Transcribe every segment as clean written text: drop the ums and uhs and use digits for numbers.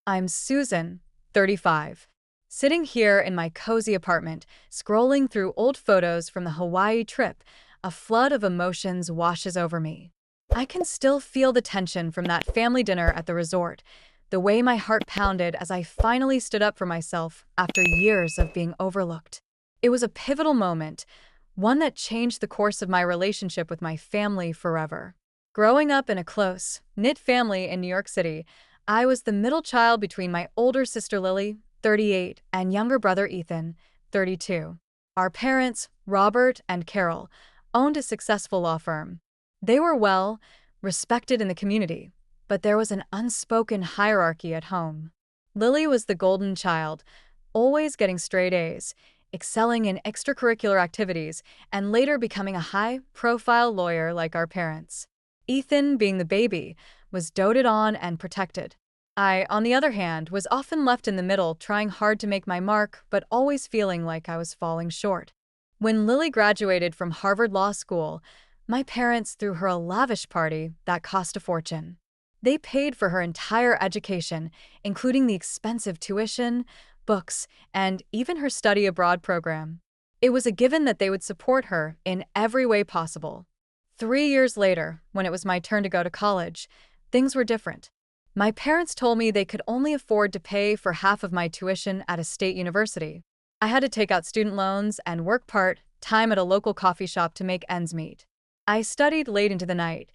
I'm Susan, 35. Sitting here in my cozy apartment, scrolling through old photos from the Hawaii trip, a flood of emotions washes over me. I can still feel the tension from that family dinner at the resort, the way my heart pounded as I finally stood up for myself after years of being overlooked. It was a pivotal moment, one that changed the course of my relationship with my family forever. Growing up in a close, knit family in New York City, I was the middle child between my older sister Lily, 38, and younger brother Ethan, 32. Our parents, Robert and Carol, owned a successful law firm. They were well respected in the community, but there was an unspoken hierarchy at home. Lily was the golden child, always getting straight A's, excelling in extracurricular activities, and later becoming a high-profile lawyer like our parents. Ethan, being the baby, was doted on and protected. I, on the other hand, was often left in the middle, trying hard to make my mark, but always feeling like I was falling short. When Lily graduated from Harvard Law School, my parents threw her a lavish party that cost a fortune. They paid for her entire education, including the expensive tuition, books, and even her study abroad program. It was a given that they would support her in every way possible. 3 years later, when it was my turn to go to college, things were different. My parents told me they could only afford to pay for half of my tuition at a state university. I had to take out student loans and work part-time at a local coffee shop to make ends meet. I studied late into the night,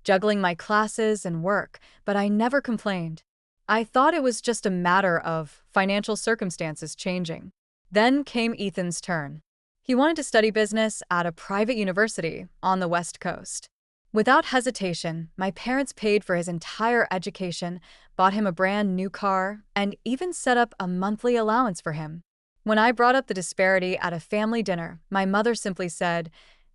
juggling my classes and work, but I never complained. I thought it was just a matter of financial circumstances changing. Then came Ethan's turn. He wanted to study business at a private university on the West Coast. Without hesitation, my parents paid for his entire education, bought him a brand new car, and even set up a monthly allowance for him. When I brought up the disparity at a family dinner, my mother simply said,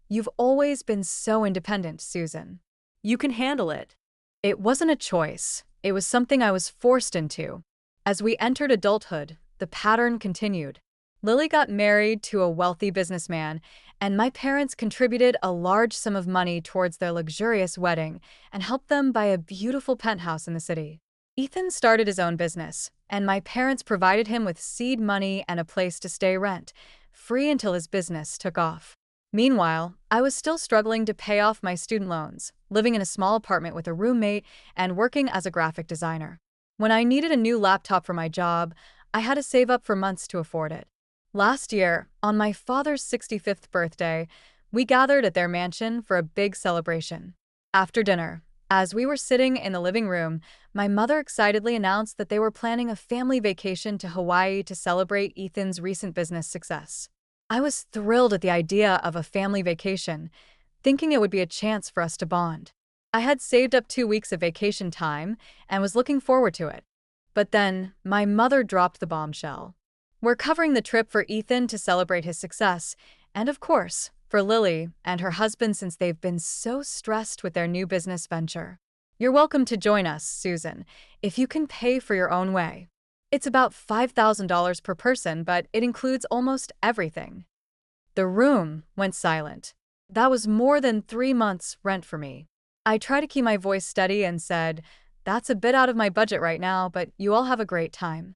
"You've always been so independent, Susan. You can handle it." It wasn't a choice. It was something I was forced into. As we entered adulthood, the pattern continued. Lily got married to a wealthy businessman, and my parents contributed a large sum of money towards their luxurious wedding and helped them buy a beautiful penthouse in the city. Ethan started his own business, and my parents provided him with seed money and a place to stay rent, free until his business took off. Meanwhile, I was still struggling to pay off my student loans, living in a small apartment with a roommate and working as a graphic designer. When I needed a new laptop for my job, I had to save up for months to afford it. Last year, on my father's 65th birthday, we gathered at their mansion for a big celebration. After dinner, as we were sitting in the living room, my mother excitedly announced that they were planning a family vacation to Hawaii to celebrate Ethan's recent business success. I was thrilled at the idea of a family vacation, thinking it would be a chance for us to bond. I had saved up 2 weeks of vacation time and was looking forward to it. But then, my mother dropped the bombshell. "We're covering the trip for Ethan to celebrate his success, and of course, for Lily and her husband since they've been so stressed with their new business venture. You're welcome to join us, Susan, if you can pay for your own way. It's about $5,000 per person, but it includes almost everything." The room went silent. That was more than 3 months' rent for me. I tried to keep my voice steady and said, "That's a bit out of my budget right now, but you all have a great time."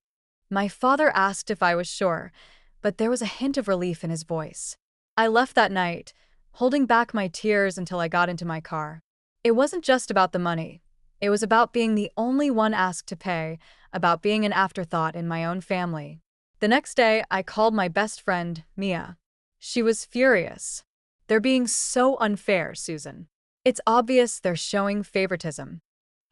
My father asked if I was sure, but there was a hint of relief in his voice. I left that night, holding back my tears until I got into my car. It wasn't just about the money. It was about being the only one asked to pay, about being an afterthought in my own family. The next day, I called my best friend, Mia. She was furious. "They're being so unfair, Susan. It's obvious they're showing favoritism."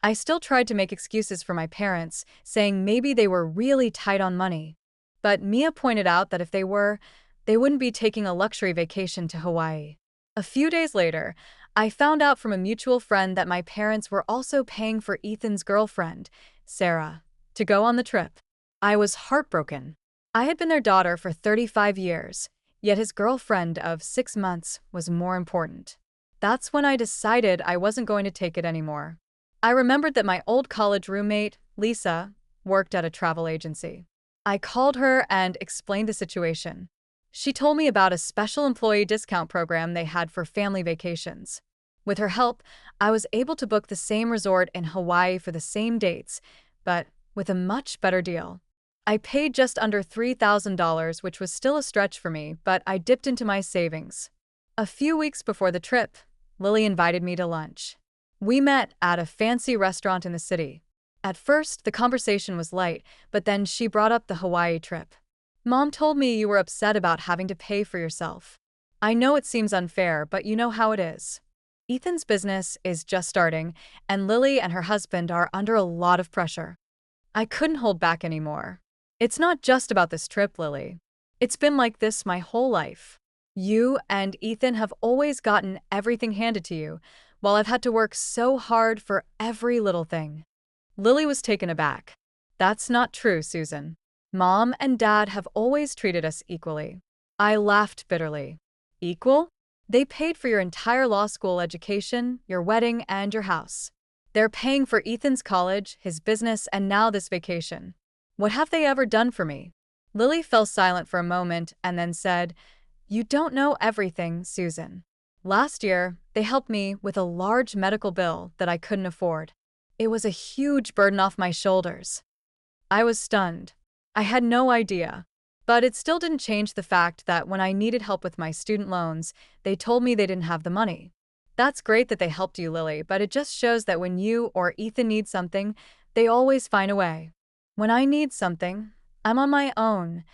I still tried to make excuses for my parents, saying maybe they were really tight on money. But Mia pointed out that if they were, they wouldn't be taking a luxury vacation to Hawaii. A few days later, I found out from a mutual friend that my parents were also paying for Ethan's girlfriend, Sarah, to go on the trip. I was heartbroken. I had been their daughter for 35 years, yet his girlfriend of 6 months was more important. That's when I decided I wasn't going to take it anymore. I remembered that my old college roommate, Lisa, worked at a travel agency. I called her and explained the situation. She told me about a special employee discount program they had for family vacations. With her help, I was able to book the same resort in Hawaii for the same dates, but with a much better deal. I paid just under $3,000, which was still a stretch for me, but I dipped into my savings. A few weeks before the trip, Lily invited me to lunch. We met at a fancy restaurant in the city. At first, the conversation was light, but then she brought up the Hawaii trip. Mom told me you were upset about having to pay for yourself. I know it seems unfair, but you know how it is. Ethan's business is just starting, and Lily and her husband are under a lot of pressure. I couldn't hold back anymore. It's not just about this trip, Lily. It's been like this my whole life. You and Ethan have always gotten everything handed to you, while I've had to work so hard for every little thing. Lily was taken aback. That's not true, Susan. Mom and Dad have always treated us equally. I laughed bitterly. Equal? They paid for your entire law school education, your wedding, and your house. They're paying for Ethan's college, his business, and now this vacation. What have they ever done for me? Lily fell silent for a moment and then said, "You don't know everything, Susan. Last year, they helped me with a large medical bill that I couldn't afford. It was a huge burden off my shoulders." I was stunned. I had no idea. But it still didn't change the fact that when I needed help with my student loans, they told me they didn't have the money. That's great that they helped you, Lily, but it just shows that when you or Ethan need something, they always find a way. When I need something, I'm on my own.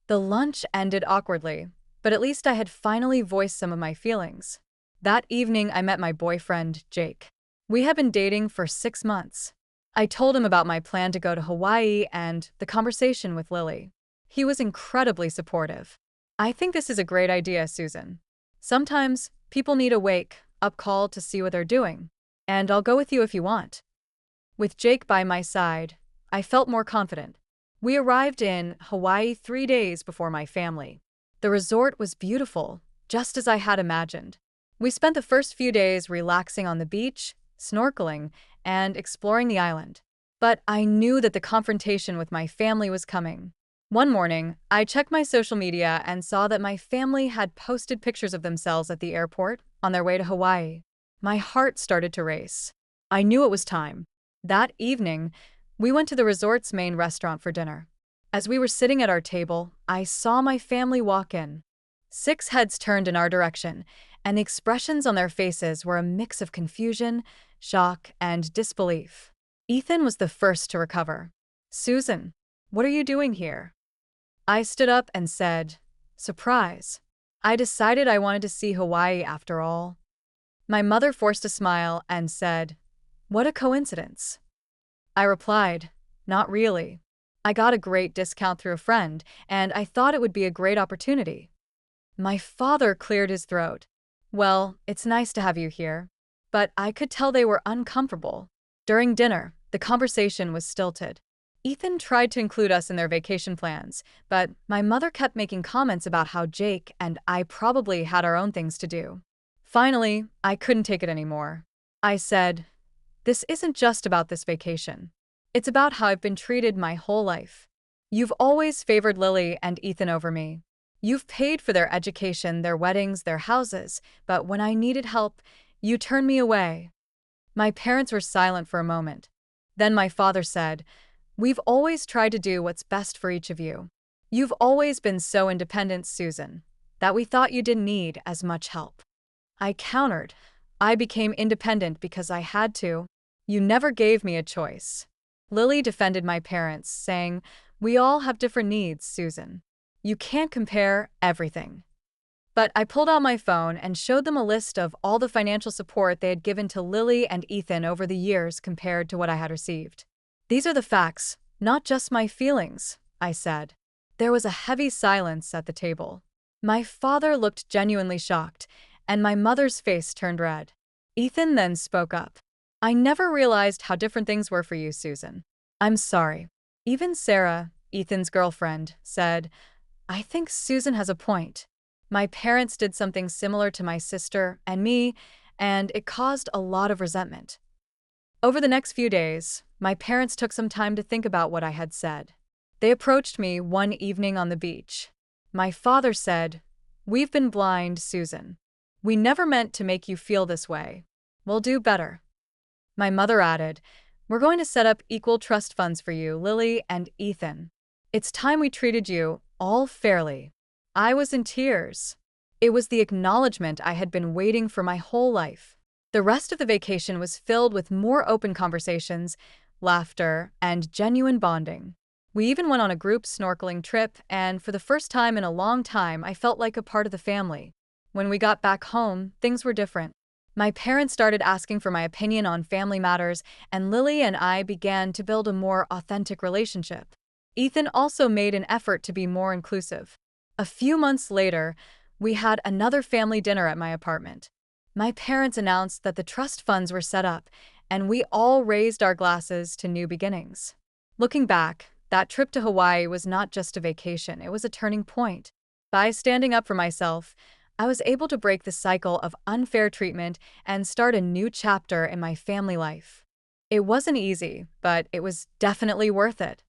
The lunch ended awkwardly, but at least I had finally voiced some of my feelings. That evening, I met my boyfriend, Jake. We had been dating for 6 months. I told him about my plan to go to Hawaii and the conversation with Lily. He was incredibly supportive. "I think this is a great idea, Susan. Sometimes people need a wake-up call to see what they're doing, and I'll go with you if you want." With Jake by my side, I felt more confident. We arrived in Hawaii 3 days before my family. The resort was beautiful, just as I had imagined. We spent the first few days relaxing on the beach, snorkeling, and exploring the island. But I knew that the confrontation with my family was coming. One morning, I checked my social media and saw that my family had posted pictures of themselves at the airport on their way to Hawaii. My heart started to race. I knew it was time. That evening, we went to the resort's main restaurant for dinner. As we were sitting at our table, I saw my family walk in. 6 heads turned in our direction, and the expressions on their faces were a mix of confusion, shock, and disbelief. Ethan was the first to recover. "Susan, what are you doing here?" I stood up and said, "Surprise. I decided I wanted to see Hawaii after all." My mother forced a smile and said, "What a coincidence." I replied, "Not really. I got a great discount through a friend, and I thought it would be a great opportunity." My father cleared his throat. "Well, it's nice to have you here." But I could tell they were uncomfortable. During dinner, the conversation was stilted. Ethan tried to include us in their vacation plans, but my mother kept making comments about how Jake and I probably had our own things to do. Finally, I couldn't take it anymore. I said, "This isn't just about this vacation. It's about how I've been treated my whole life. You've always favored Lily and Ethan over me. You've paid for their education, their weddings, their houses, but when I needed help, you turned me away." My parents were silent for a moment. Then my father said, "We've always tried to do what's best for each of you. You've always been so independent, Susan, that we thought you didn't need as much help." I countered, "I became independent because I had to. You never gave me a choice." Lily defended my parents, saying, "We all have different needs, Susan. You can't compare everything." But I pulled out my phone and showed them a list of all the financial support they had given to Lily and Ethan over the years compared to what I had received. "These are the facts, not just my feelings," I said. There was a heavy silence at the table. My father looked genuinely shocked, and my mother's face turned red. Ethan then spoke up. "I never realized how different things were for you, Susan. I'm sorry." Even Sarah, Ethan's girlfriend, said, "I think Susan has a point." My parents did something similar to my sister and me, and it caused a lot of resentment. Over the next few days, my parents took some time to think about what I had said. They approached me one evening on the beach. My father said, "We've been blind, Susan. We never meant to make you feel this way. We'll do better." My mother added, We're going to set up equal trust funds for you, Lily and Ethan. It's time we treated you all fairly. I was in tears. It was the acknowledgement I had been waiting for my whole life. The rest of the vacation was filled with more open conversations, laughter, and genuine bonding. We even went on a group snorkeling trip, and for the first time in a long time, I felt like a part of the family. When we got back home, things were different. My parents started asking for my opinion on family matters, and Lily and I began to build a more authentic relationship. Ethan also made an effort to be more inclusive. A few months later, we had another family dinner at my apartment. My parents announced that the trust funds were set up, and we all raised our glasses to new beginnings. Looking back, that trip to Hawaii was not just a vacation, it was a turning point. By standing up for myself, I was able to break the cycle of unfair treatment and start a new chapter in my family life. It wasn't easy, but it was definitely worth it.